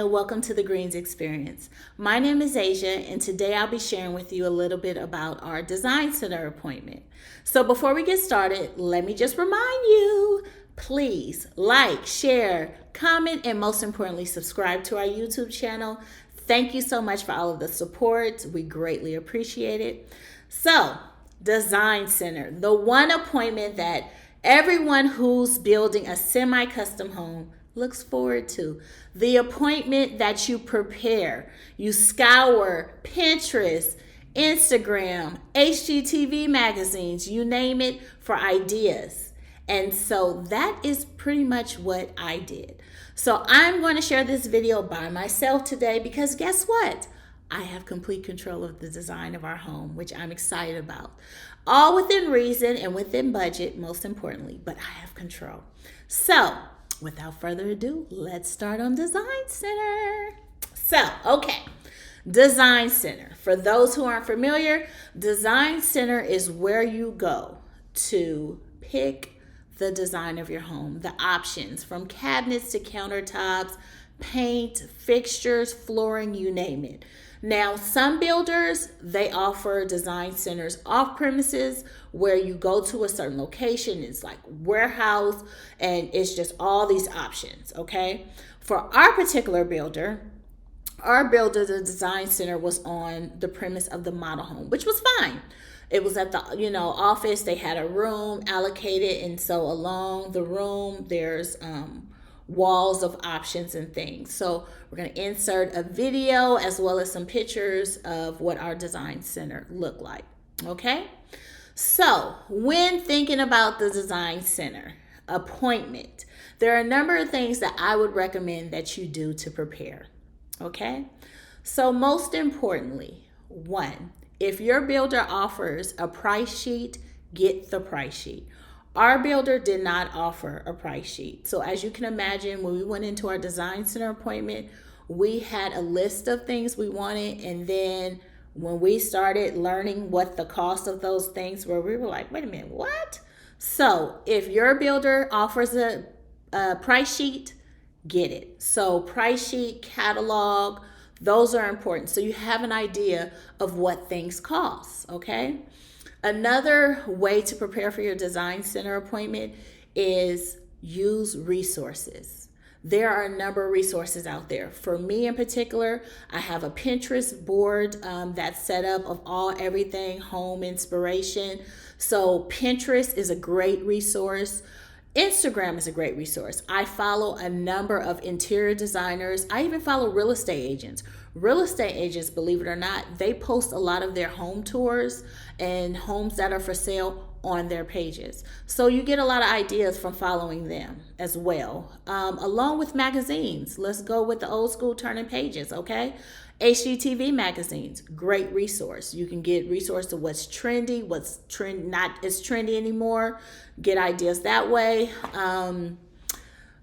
welcome to the Greens Experience. My name is Asia, and today I'll be sharing with you a little bit about our Design Center appointment. So before we get started, let me just remind you, please like, share, comment, and most importantly, subscribe to our YouTube channel. Thank you so much for all of the support. We greatly appreciate it. So, Design Center, the one appointment that everyone who's building a semi-custom home looks forward to. The appointment that you prepare. You scour Pinterest, Instagram, HGTV magazines, you name it, for ideas. And so that is pretty much what I did. So I'm going to share this video by myself today because guess what? I have complete control of the design of our home, which I'm excited about. All within reason and within budget, most importantly, but I have control. So, without further ado, let's start on Design Center. Design Center. For those who aren't familiar, Design Center is where you go to pick the design of your home, the options from cabinets to countertops, paint, fixtures, flooring, you name it. Now, some builders, they offer design centers off premises where you go to a certain location. It's like warehouse and it's just all these options, okay? For our particular builder, the design center was on the premise of the model home, which was fine. It was at the, office. They had a room allocated. And so along the room, there's walls of options and things. So we're going to insert a video as well as some pictures of what our design center looked like. Okay. So when thinking about the design center appointment, there are a number of things that I would recommend that you do to prepare. Okay. So most importantly, one, if your builder offers a price sheet, get the price sheet. Our builder did not offer a price sheet. So as you can imagine, when we went into our design center appointment, we had a list of things we wanted. And then when we started learning what the cost of those things were, we were like, wait a minute, what? So if your builder offers a price sheet, get it. So price sheet, catalog, those are important. So you have an idea of what things cost, okay? Another way to prepare for your design center appointment is use resources. There are a number of resources out there. For me in particular, I have a Pinterest board that's set up of everything home inspiration. So Pinterest is a great resource. Instagram is a great resource. I follow a number of interior designers. I even follow real estate agents. Real estate agents, believe it or not, they post a lot of their home tours and homes that are for sale on their pages. So you get a lot of ideas from following them as well. Along with magazines, let's go with the old school Turning Pages, okay? HGTV magazines, great resource. You can get resource of what's trendy, what's not as trendy anymore. Get ideas that way.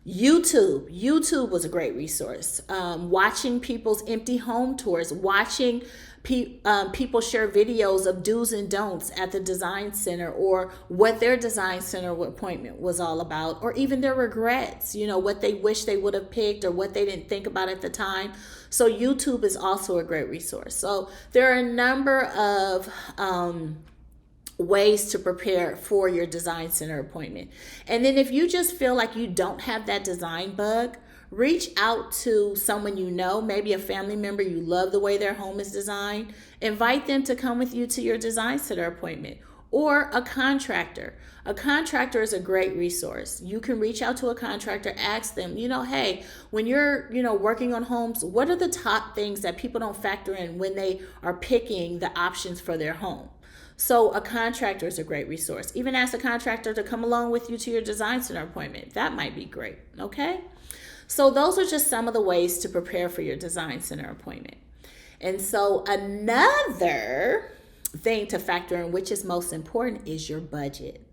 YouTube was a great resource. Watching people's empty home tours, watching people share videos of do's and don'ts at the design center or what their design center appointment was all about, or even their regrets, what they wish they would have picked or what they didn't think about at the time. So YouTube is also a great resource. So there are a number of ways to prepare for your design center appointment. And then if you just feel like you don't have that design bug, reach out to someone you know, maybe a family member you love the way their home is designed. Invite them to come with you to your design center appointment, or a contractor. A contractor is a great resource. You can reach out to a contractor, ask them, hey, when you're, working on homes, what are the top things that people don't factor in when they are picking the options for their home? So a contractor is a great resource. Even ask a contractor to come along with you to your design center appointment. That might be great, okay? So those are just some of the ways to prepare for your design center appointment. And so another thing to factor in, which is most important, is your budget.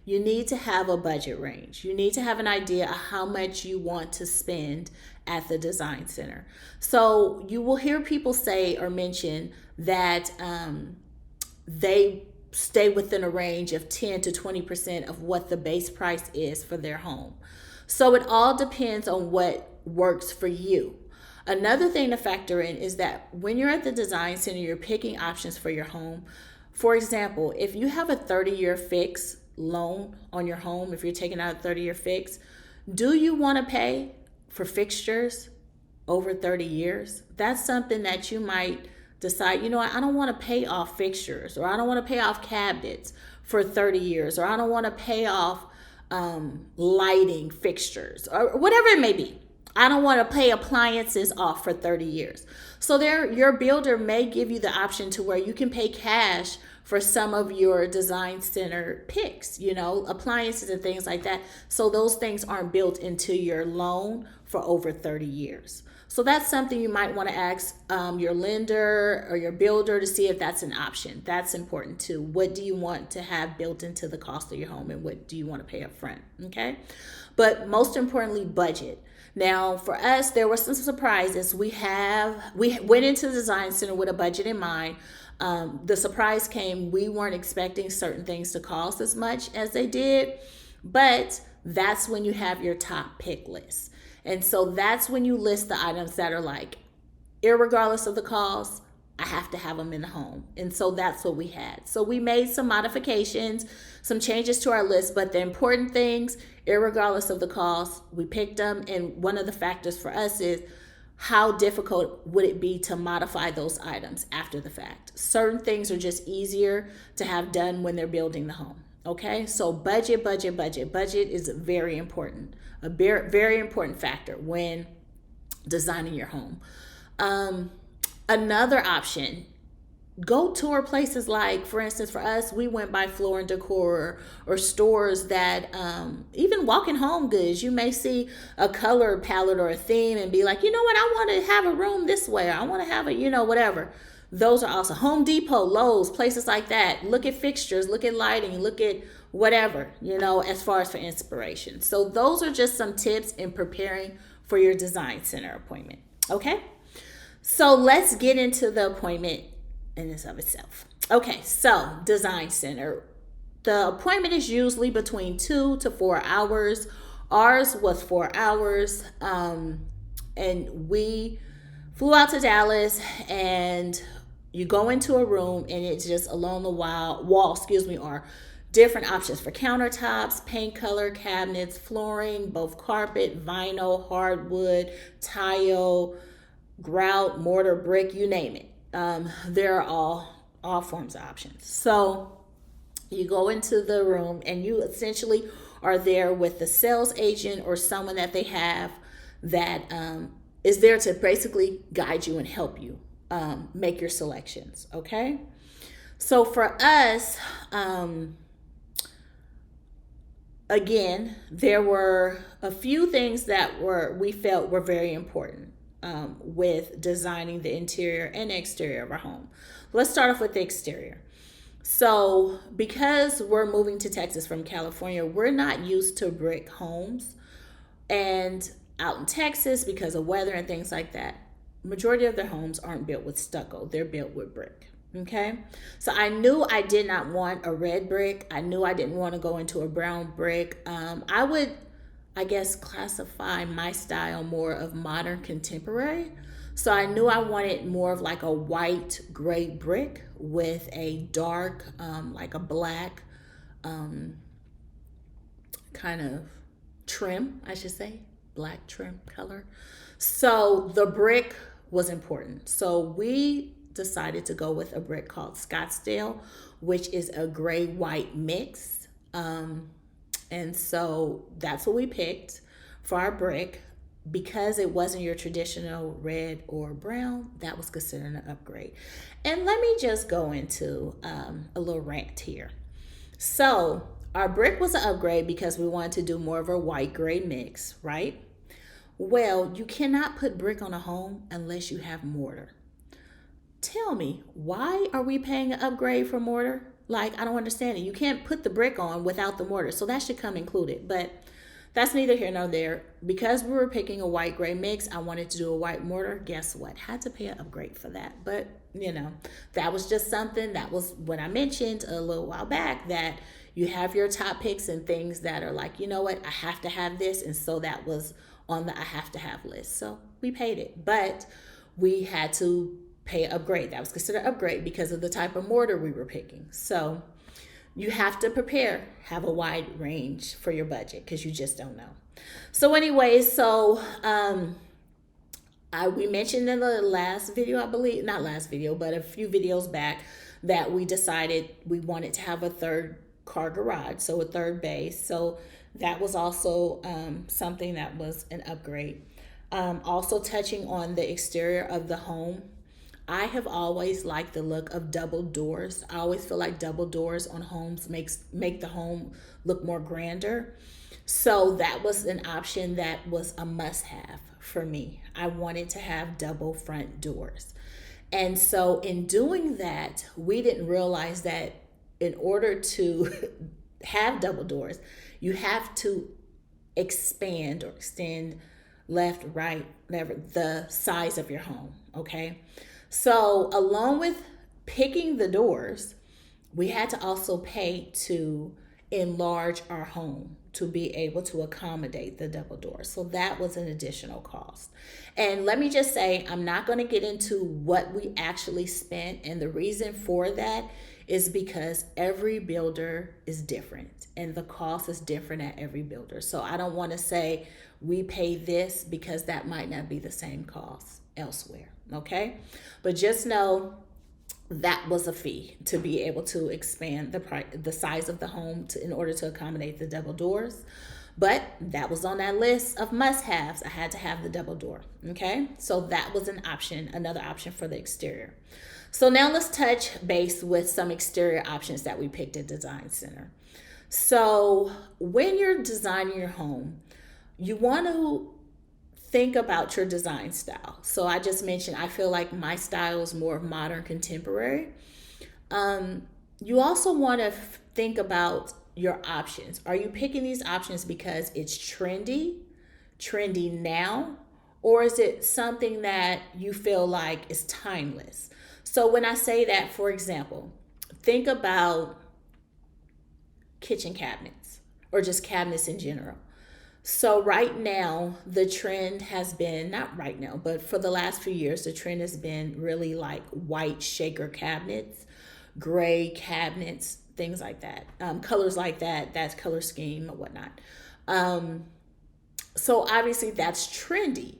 You need to have a budget range. You need to have an idea of how much you want to spend at the design center. So you will hear people say or mention that they stay within a range of 10 to 20% of what the base price is for their home. So it all depends on what works for you. Another thing to factor in is that when you're at the design center, you're picking options for your home. For example, if you have a 30-year fix loan on your home, if you're taking out a 30-year fix, do you want to pay for fixtures over 30 years? That's something that you might decide, you know what, I don't want to pay off fixtures, or I don't want to pay off cabinets for 30 years, or I don't want to pay off lighting fixtures, or whatever it may be. I don't want to pay appliances off for 30 years. So there, your builder may give you the option to where you can pay cash for some of your design center picks, you know, appliances and things like that. So those things aren't built into your loan for over 30 years. So that's something you might want to ask your lender or your builder to see if that's an option. That's important too. What do you want to have built into the cost of your home, and what do you want to pay up front? Okay. But most importantly, budget. Now, for us, there were some surprises. We went into the design center with a budget in mind. The surprise came, we weren't expecting certain things to cost as much as they did, but that's when you have your top pick list. And so that's when you list the items that are like, irregardless of the cost, I have to have them in the home. And so that's what we had. So we made some modifications, some changes to our list, but the important things, irregardless of the cost, we picked them. And one of the factors for us is, how difficult would it be to modify those items after the fact? Certain things are just easier to have done when they're building the home. Okay, so budget is very important, a very important factor when designing your home. Another option, go tour places like, for instance, for us, we went by Floor and Decor or stores that, even walking home goods, you may see a color palette or a theme and be like, you know what, I want to have a room this way, or I want to have a, you know, whatever. Those are also Home Depot, Lowe's, places like that. Look at fixtures, look at lighting, look at whatever, you know, as far as for inspiration. So those are just some tips in preparing for your design center appointment. Okay, so let's get into the appointment in and of itself. Okay, so design center. The appointment is usually between 2 to 4 hours. Ours was 4 hours, and we flew out to Dallas, and you go into a room, and it's just along the wall, are different options for countertops, paint color, cabinets, flooring, both carpet, vinyl, hardwood, tile, grout, mortar, brick, you name it. There are all forms of options. So you go into the room, and you essentially are there with the sales agent or someone that they have that is there to basically guide you and help you make your selections. Okay, so for us, again, there were a few things that we felt were very important with designing the interior and exterior of our home. Let's start off with the exterior. So because we're moving to Texas from California, we're not used to brick homes. And out in Texas, because of weather and things like that, majority of their homes aren't built with stucco. They're built with brick. Okay, so I knew I did not want a red brick. I knew I didn't want to go into a brown brick. I would, I guess, classify my style more of modern contemporary. So I knew I wanted more of like a white gray brick with a dark, like a black kind of trim, I should say, black trim color. So the brick was important. So we decided to go with a brick called Scottsdale, which is a gray white mix. And so that's what we picked for our brick. Because it wasn't your traditional red or brown, that was considered an upgrade. And let me just go into a little rant here. So our brick was an upgrade because we wanted to do more of a white gray mix, right? Well, you cannot put brick on a home unless you have mortar. Tell me, why are we paying an upgrade for mortar? Like, I don't understand it. You can't put the brick on without the mortar, so that should come included. But that's neither here nor there. Because we were picking a white gray mix, I wanted to do a white mortar. Guess what? Had to pay an upgrade for that. But, you know, that was just something that was what I mentioned a little while back, that you have your top picks and things that are like, you know what, I have to have this. And so that was on the I have to have list. So we paid it, but we had to pay upgrade. That was considered upgrade because of the type of mortar we were picking. So you have to prepare, have a wide range for your budget because you just don't know. So anyways, we mentioned in the last video, I believe, not last video, but a few videos back, that we decided we wanted to have a third car garage, so a third base. So that was also something that was an upgrade. Also touching on the exterior of the home, I have always liked the look of double doors. I always feel like double doors on homes make the home look more grander. So that was an option that was a must-have for me. I wanted to have double front doors. And so in doing that, we didn't realize that in order to have double doors, you have to expand or extend left, right, whatever, the size of your home, okay? So along with picking the doors, we had to also pay to enlarge our home to be able to accommodate the double doors. So that was an additional cost. And let me just say, I'm not going to get into what we actually spent. And the reason for that is because every builder is different and the cost is different at every builder. So I don't want to say we pay this because that might not be the same cost elsewhere. Okay. But just know that was a fee to be able to expand the size of the home in order to accommodate the double doors. But that was on that list of must-haves. I had to have the double door. Okay. So that was an option, another option for the exterior. So now let's touch base with some exterior options that we picked at Design Center. So when you're designing your home, you want to think about your design style. So I just mentioned, I feel like my style is more modern contemporary. You also want to think about your options. Are you picking these options because it's trendy now, or is it something that you feel like is timeless? So when I say that, for example, think about kitchen cabinets or just cabinets in general. So right now, the trend has been, not right now, but for the last few years, the trend has been really like white shaker cabinets, gray cabinets, things like that, colors like that, that's color scheme or whatnot. So obviously that's trendy.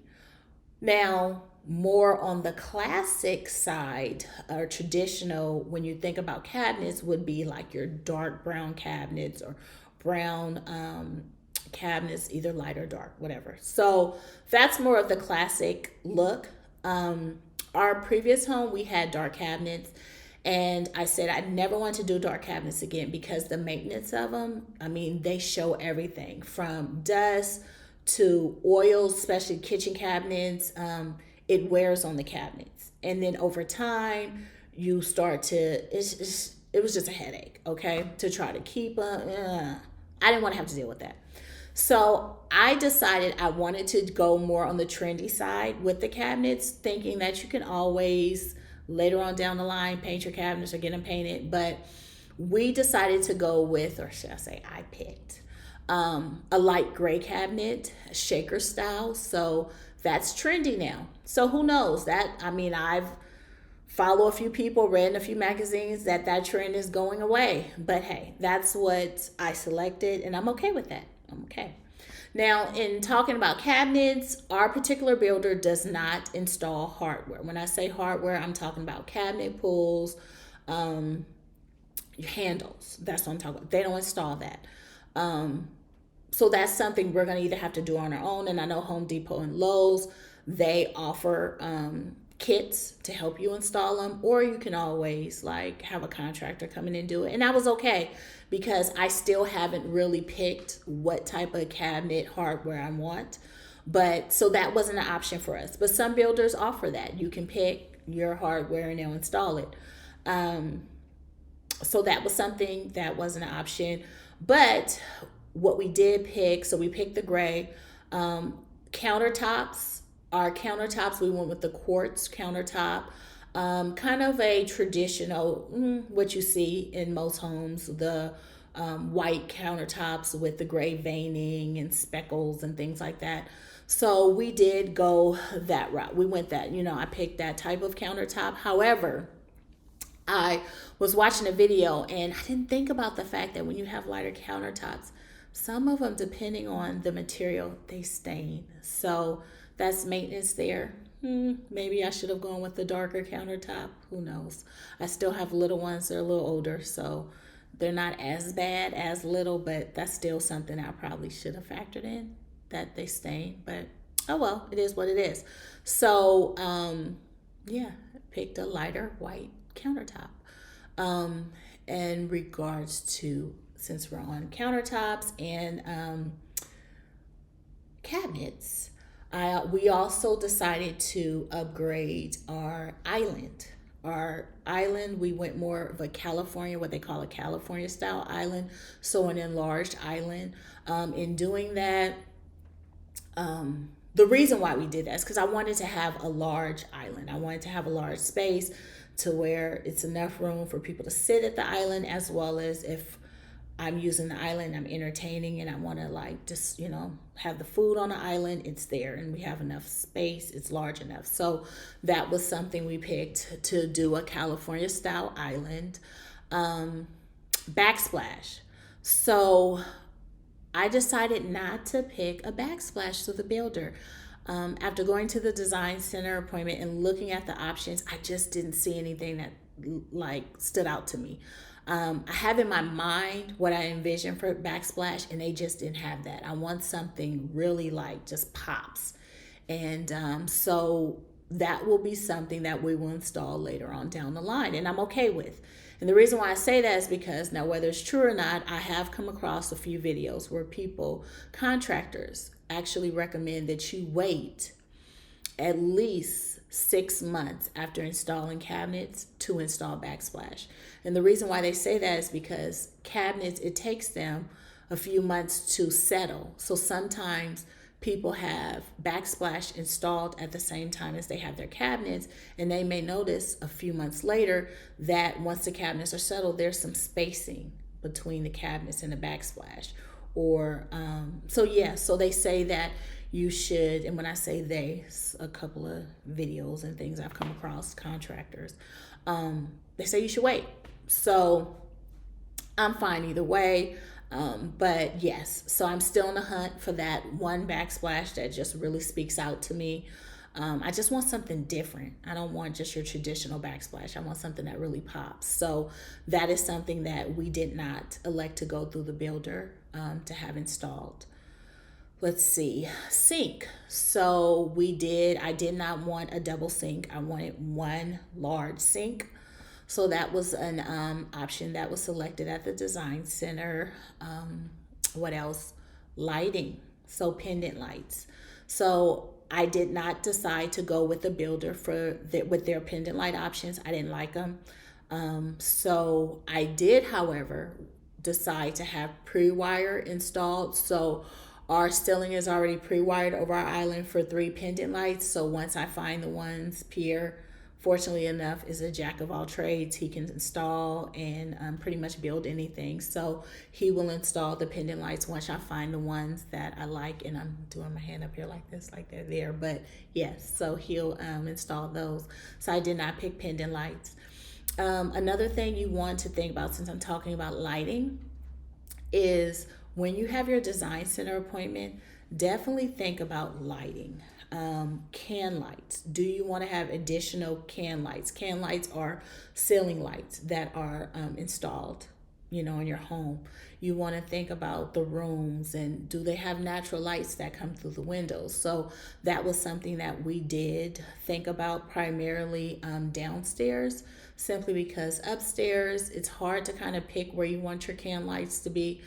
Now, more on the classic side or traditional, when you think about cabinets, would be like your dark brown cabinets or brown cabinets, either light or dark, whatever. So that's more of the classic look. Our previous home, we had dark cabinets, and I said I never want to do dark cabinets again because the maintenance of them, I mean, they show everything from dust to oils, especially kitchen cabinets. It wears on the cabinets, and then over time you start to it was just a headache, okay, to try to keep them. I didn't want to have to deal with that. So I decided I wanted to go more on the trendy side with the cabinets, thinking that you can always later on down the line paint your cabinets or get them painted. But we decided to go with, or should I say I picked, a light gray cabinet, shaker style. So that's trendy now. So who knows that? I mean, I've followed a few people, read in a few magazines that trend is going away. But hey, that's what I selected, and I'm okay with that. I'm okay. Now, in talking about cabinets, our particular builder does not install hardware. When I say hardware, I'm talking about cabinet pulls, handles. That's what I'm talking about. They don't install that. So that's something we're going to either have to do on our own. And I know Home Depot and Lowe's, they offer kits to help you install them, or you can always like have a contractor come in and do it. And I was okay because I still haven't really picked what type of cabinet hardware I want. But so that wasn't an option for us. But some builders offer that. You can pick your hardware and they'll install it. So that was something that wasn't an option. But what we did pick, so we picked the gray. Countertops, our countertops, we went with the quartz countertop. Kind of a traditional, what you see in most homes, the white countertops with the gray veining and speckles and things like that. So we did go that route. We went that, I picked that type of countertop. However, I was watching a video and I didn't think about the fact that when you have lighter countertops, some of them, depending on the material, they stain. So that's maintenance there. Maybe I should have gone with the darker countertop. Who knows? I still have little ones. They're a little older, so they're not as bad as little, but that's still something I probably should have factored in, that they stain. But oh well, it is what it is. So yeah, picked a lighter white countertop. Um, in regards to, since we're on countertops and cabinets, we also decided to upgrade our island. Our island, we went more of a California, what they call a California style island, so an enlarged island. In doing that, the reason why we did that is because I wanted to have a large island. I wanted to have a large space to where it's enough room for people to sit at the island, as well as if I'm using the island, I'm entertaining, and I want to like just, have the food on the island, it's there and we have enough space, it's large enough. So that was something we picked to do, a California style island. Backsplash. So I decided not to pick a backsplash to the builder. After going to the design center appointment and looking at the options, I just didn't see anything that like stood out to me. I have in my mind what I envisioned for backsplash, and they just didn't have that. I want something really like just pops. And so that will be something that we will install later on down the line, and I'm okay with. And the reason why I say that is because now, whether it's true or not, I have come across a few videos where contractors actually recommend that you wait at least 6 months after installing cabinets to install backsplash. And the reason why they say that is because cabinets, it takes them a few months to settle. So sometimes people have backsplash installed at the same time as they have their cabinets, and they may notice a few months later that once the cabinets are settled, there's some spacing between the cabinets and the backsplash. Or so they say that you should, and when I say they, a couple of videos and things I've come across, contractors, they say you should wait. So I'm fine either way. But yes, so I'm still in the hunt for that one backsplash that just really speaks out to me. I just want something different. I don't want just your traditional backsplash. I want something that really pops. So that is something that we did not elect to go through the builder to have installed. Let's see, sink. So I did not want a double sink. I wanted one large sink. So that was an option that was selected at the design center. What else? Lighting. So pendant lights. So I did not decide to go with the builder with their pendant light options. I didn't like them. So I did, however, decide to have pre-wire installed. So our ceiling is already pre-wired over our island for 3 pendant lights. So once I find the ones, Pierre, fortunately enough, is a jack of all trades. He can install and pretty much build anything. So he will install the pendant lights once I find the ones that I like. And I'm doing my hand up here like this, like they're there. But yes, so he'll install those. So I did not pick pendant lights. Another thing you want to think about, since I'm talking about lighting, is when you have your design center appointment, definitely think about lighting. Can lights. Do you want to have additional can lights? Can lights are ceiling lights that are installed, in your home. You want to think about the rooms, and do they have natural lights that come through the windows? So that was something that we did think about, primarily downstairs, simply because upstairs it's hard to kind of pick where you want your can lights to be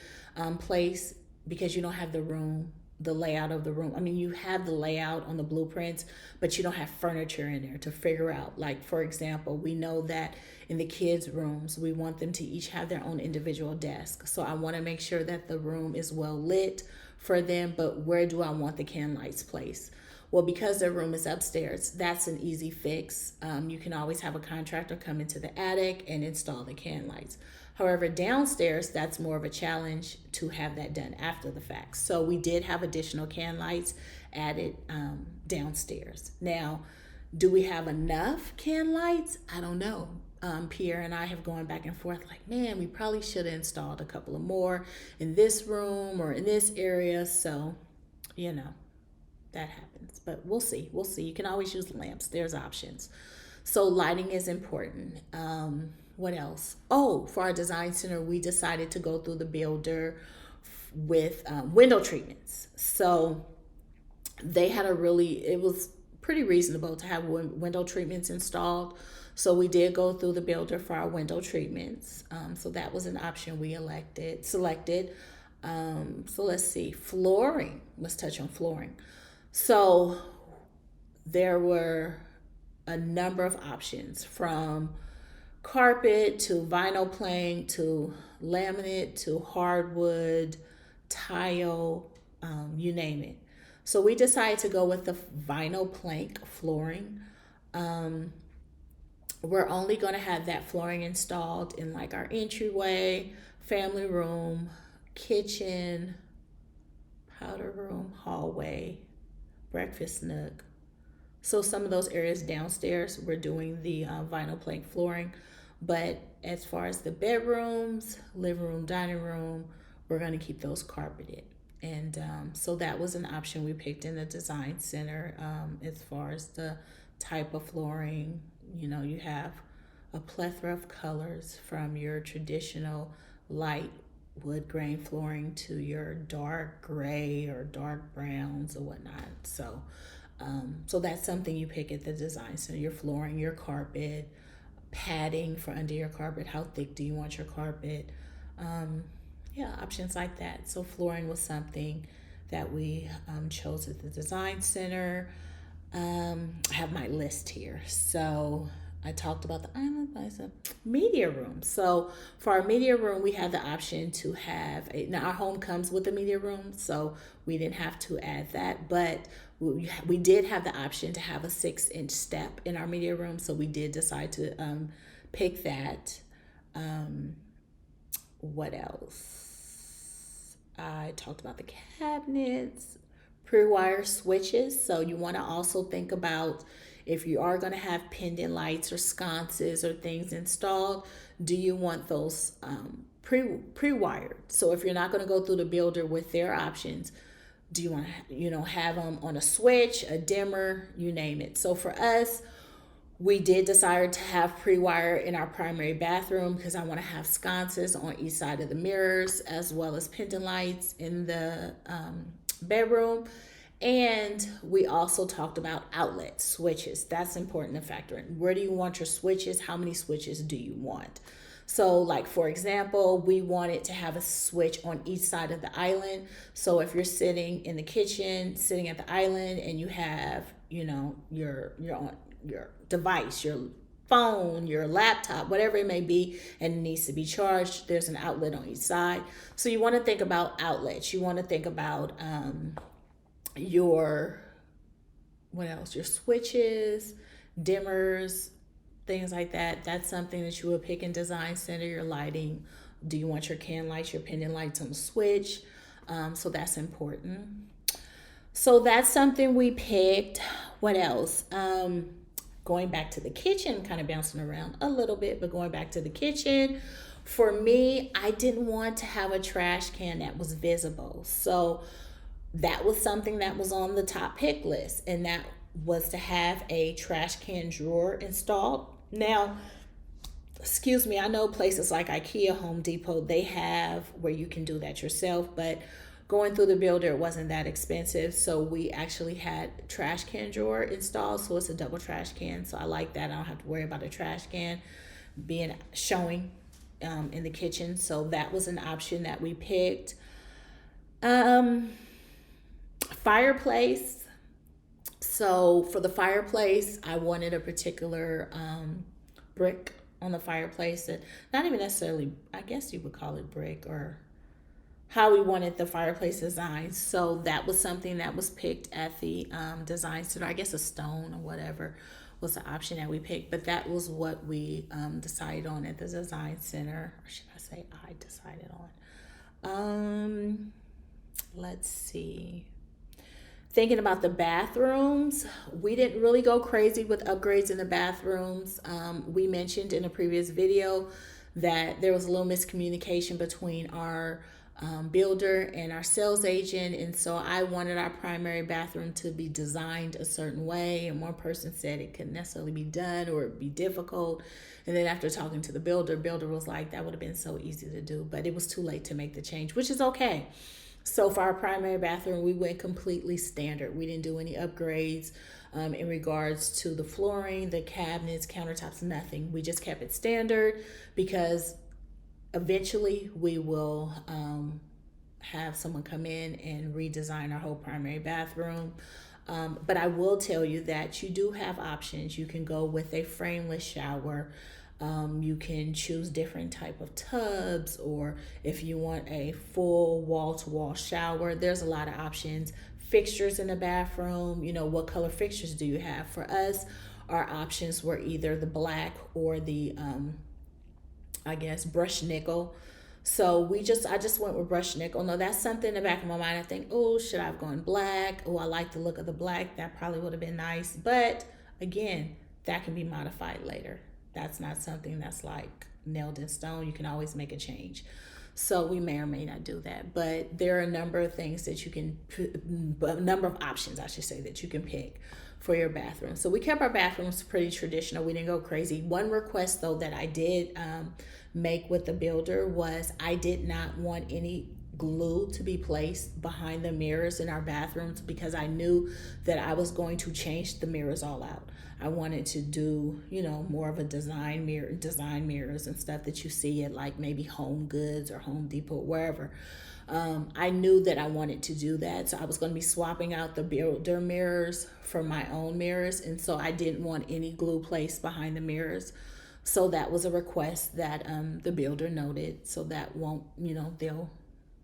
placed, because you don't have the layout of the room. I mean, you have the layout on the blueprints, but you don't have furniture in there to figure out. Like, for example, we know that in the kids' rooms, we want them to each have their own individual desk. So I want to make sure that the room is well lit for them, but where do I want the can lights placed? Well, because their room is upstairs, that's an easy fix. You can always have a contractor come into the attic and install the can lights. However, downstairs, that's more of a challenge to have that done after the fact. So we did have additional can lights added downstairs. Now, do we have enough can lights? I don't know. Pierre and I have gone back and forth like, man, we probably should have installed a couple of more in this room or in this area. So, you know, that happens. But we'll see. We'll see. You can always use lamps. There's options. So lighting is important. What else? Oh, for our design center, we decided to go through the builder with window treatments. So they had it was pretty reasonable to have window treatments installed. So we did go through the builder for our window treatments. So that was an option we selected. So let's see, flooring. Let's touch on flooring. So there were a number of options, from carpet to vinyl plank to laminate to hardwood, tile, you name it. So we decided to go with the vinyl plank flooring. We're only going to have that flooring installed in like our entryway, family room, kitchen, powder room, hallway, breakfast nook. So some of those areas downstairs, we're doing the vinyl plank flooring. But as far as the bedrooms, living room, dining room, we're going to keep those carpeted. And so that was an option we picked in the design center. As far as the type of flooring, you know, you have a plethora of colors, from your traditional light wood grain flooring to your dark gray or dark browns or whatnot. So that's something you pick at the design center: your flooring, your carpet, padding for under your carpet. How thick do you want your carpet? Yeah, options like that. So flooring was something that we chose at the design center. I have my list here. So I talked about the island media room. So for our media room, we had the option to have now our home comes with a media room, so we didn't have to add that, but we did have the option to have a 6-inch step in our media room. So we did decide to pick that. What else? I talked about the cabinets, pre-wire switches. So you want to also think about, if you are going to have pendant lights or sconces or things installed, do you want those pre-wired? So if you're not going to go through the builder with their options, do you want to have them on a switch, a dimmer, you name it. So for us, we did decide to have pre-wire in our primary bathroom because I want to have sconces on each side of the mirrors, as well as pendant lights in the bedroom. And we also talked about outlet switches. That's important to factor in. Where do you want your switches? How many switches do you want? So like, for example, we wanted to have a switch on each side of the island. So if you're sitting in the kitchen, sitting at the island, and you have, your device, your phone, your laptop, whatever it may be, and it needs to be charged, there's an outlet on each side. So you want to think about outlets. You want to think about your switches, dimmers, things like that. That's something that you would pick in design center. Your lighting, do you want your can lights, your pendant lights on the switch? So that's important. So that's something we picked. What else? Going back to the kitchen, kind of bouncing around a little bit, but going back to the kitchen, for me, I didn't want to have a trash can that was visible. So that was something that was on the top pick list, and that was to have a trash can drawer installed. Now, I know places like IKEA, Home Depot, they have where you can do that yourself, but going through the builder, it wasn't that expensive. So we actually had trash can drawer installed. So it's a double trash can. So I like that. I don't have to worry about a trash can showing in the kitchen. So that was an option that we picked. Fireplace. So for the fireplace, I wanted a particular brick on the fireplace. That not even necessarily, I guess you would call it brick, or how we wanted the fireplace design. So that was something that was picked at the design center. I guess a stone or whatever was the option that we picked, but that was what we decided on at the design center. Or should I say I decided on? Let's see. Thinking about the bathrooms, we didn't really go crazy with upgrades in the bathrooms. We mentioned in a previous video that there was a little miscommunication between our builder and our sales agent, and so I wanted our primary bathroom to be designed a certain way, and one person said it couldn't necessarily be done or it'd be difficult. And then after talking to the builder was like, that would have been so easy to do, but it was too late to make the change, which is okay. So for our primary bathroom, we went completely standard. We didn't do any upgrades in regards to the flooring, the cabinets, countertops, nothing. We just kept it standard because eventually we will have someone come in and redesign our whole primary bathroom. But I will tell you that you do have options. You can go with a frameless shower. You can choose different type of tubs, or if you want a full wall-to-wall shower, there's a lot of options. Fixtures in the bathroom, what color fixtures do you have? For us, our options were either the black or the I guess brushed nickel. So I just went with brushed nickel. No, that's something in the back of my mind. I think, oh, should I have gone black? Oh, I like the look of the black. That probably would have been nice. But again, that can be modified later. That's not something that's like nailed in stone. You can always make a change. So we may or may not do that. But there are a number of things that you can, a number of options, I should say, that you can pick for your bathroom. So we kept our bathrooms pretty traditional. We didn't go crazy. One request, though, that I did make with the builder was I did not want any glue to be placed behind the mirrors in our bathrooms because I knew that I was going to change the mirrors all out. I wanted to do, more of a design mirrors and stuff that you see at like maybe Home Goods or Home Depot, wherever. I knew that I wanted to do that. So I was going to be swapping out the builder mirrors for my own mirrors. And so I didn't want any glue placed behind the mirrors. So that was a request that the builder noted. So that won't, they'll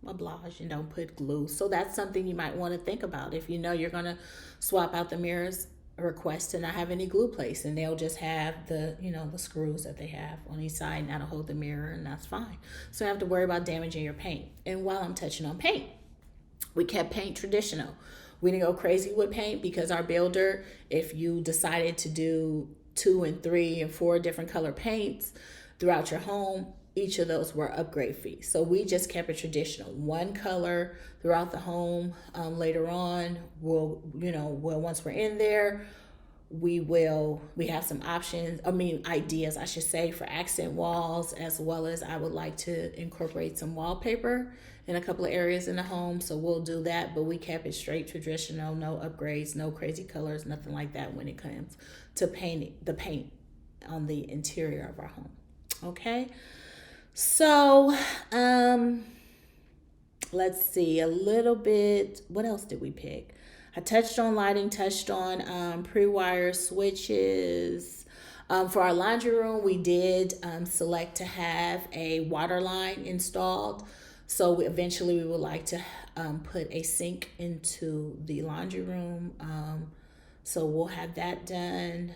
oblige and don't put glue. So that's something you might want to think about. If you're going to swap out the mirrors, request to not have any glue placed, and they'll just have the the screws that they have on each side, and that'll hold the mirror, and that's fine. So you don't have to worry about damaging your paint. And while I'm touching on paint, we kept paint traditional. We didn't go crazy with paint because our builder, if you decided to do 2 and 3 and 4 different color paints throughout your home, each of those were upgrade fees. So we just kept it traditional, one color throughout the home. Later on, once we're in there, we have some ideas, I should say, for accent walls, as well as I would like to incorporate some wallpaper in a couple of areas in the home. So we'll do that, but we kept it straight traditional, no upgrades, no crazy colors, nothing like that when it comes to the paint on the interior of our home. Okay. So, let's see a little bit. What else did we pick? I touched on lighting, touched on pre-wire switches. For our laundry room, we did select to have a water line installed. So eventually we would like to put a sink into the laundry room. So we'll have that done.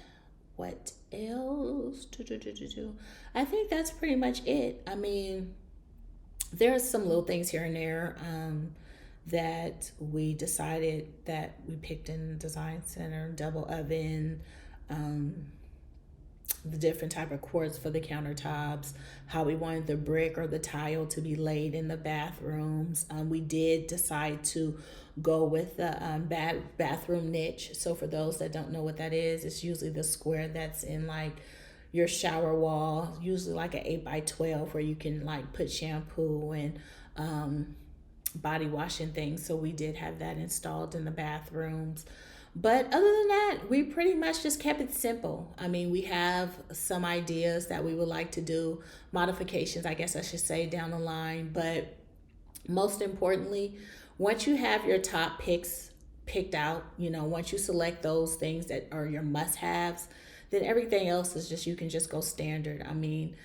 What else? I think that's pretty much it. I mean, there's some little things here and there that we decided that we picked in the design center: double oven, the different type of quartz for the countertops, how we wanted the brick or the tile to be laid in the bathrooms. We did decide to go with the bathroom niche. So for those that don't know what that is, it's usually the square that's in like your shower wall, usually like an 8x12, where you can like put shampoo and body wash and things. So we did have that installed in the bathrooms. But other than that, we pretty much just kept it simple. I mean, we have some ideas that we would like to do, modifications, I guess I should say, down the line. But most importantly, once you have your top picks picked out, once you select those things that are your must-haves, then everything else is just, you can just go standard. I mean,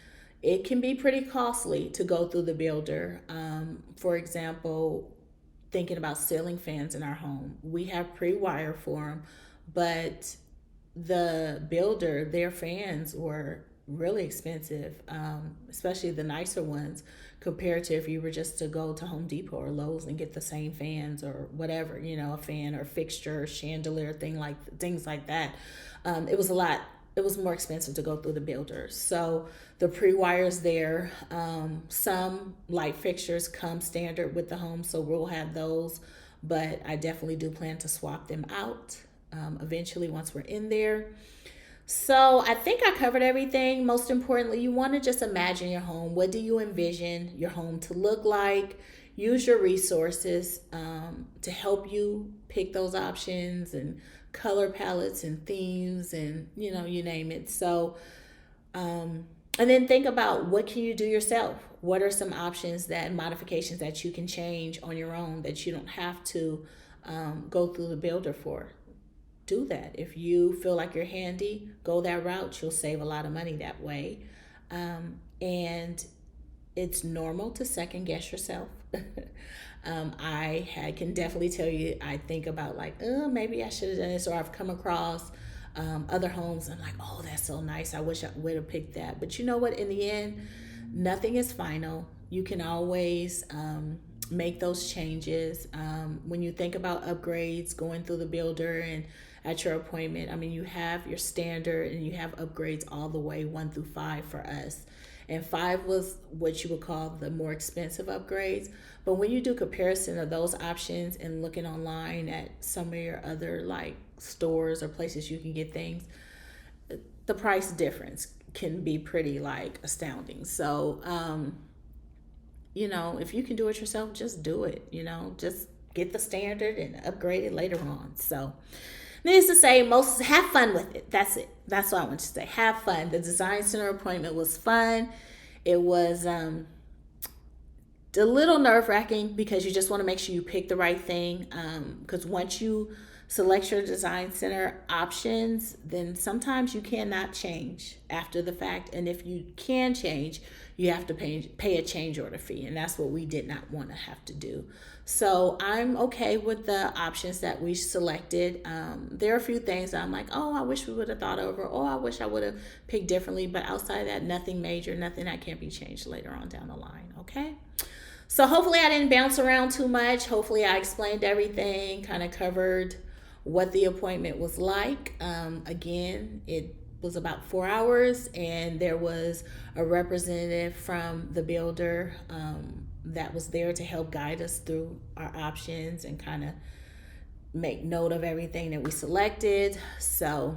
it can be pretty costly to go through the builder. For example, thinking about ceiling fans in our home, we have pre-wire for them, but the builder, their fans were really expensive, especially the nicer ones compared to if you were just to go to Home Depot or Lowe's and get the same fans or whatever, a fan or fixture, chandelier, things like that. It was a lot. It was more expensive to go through the builders. So the pre-wires there, some light fixtures come standard with the home, so we'll have those. But I definitely do plan to swap them out eventually once we're in there. So I think I covered everything. Most importantly, you want to just imagine your home. What do you envision your home to look like? Use your resources to help you pick those options and color palettes and themes and you name it. So and then think about, what can you do yourself? What are some options, that modifications that you can change on your own that you don't have to go through the builder for? Do that. If you feel like you're handy, go that route. You'll save a lot of money that way. And it's normal to second guess yourself. Can definitely tell you, I think about like, maybe I should have done this, or I've come across other homes. I'm like, oh, that's so nice. I wish I would have picked that. But you know what? In the end, nothing is final. You can always make those changes. When you think about upgrades, going through the builder and at your appointment, I mean, you have your standard and you have upgrades all the way 1 through 5 for us. And 5 was what you would call the more expensive upgrades. But when you do comparison of those options and looking online at some of your other like stores or places you can get things, the price difference can be pretty like astounding. So, if you can do it yourself, just do it. Just get the standard and upgrade it later on. So, needless to say, have fun with it. That's it. That's what I want to say. Have fun. The design center appointment was fun. It was a little nerve-wracking because you just want to make sure you pick the right thing. Because once you select your design center options, then sometimes you cannot change after the fact. And if you can change, you have to pay a change order fee. And that's what we did not want to have to do. So I'm okay with the options that we selected. There are a few things that I'm like, oh, I wish we would have thought over. Oh, I wish I would have picked differently. But outside of that, nothing major, nothing that can't be changed later on down the line. Okay. So hopefully I didn't bounce around too much. Hopefully I explained everything, kind of covered what the appointment was like. Again, it was about 4 hours, and there was a representative from the builder that was there to help guide us through our options and kind of make note of everything that we selected. So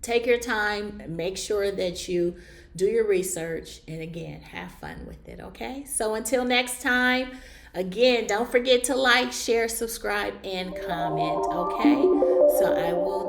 take your time, make sure that you do your research, and again, have fun with it, okay? So until next time, again, don't forget to like, share, subscribe, and comment, okay? So I will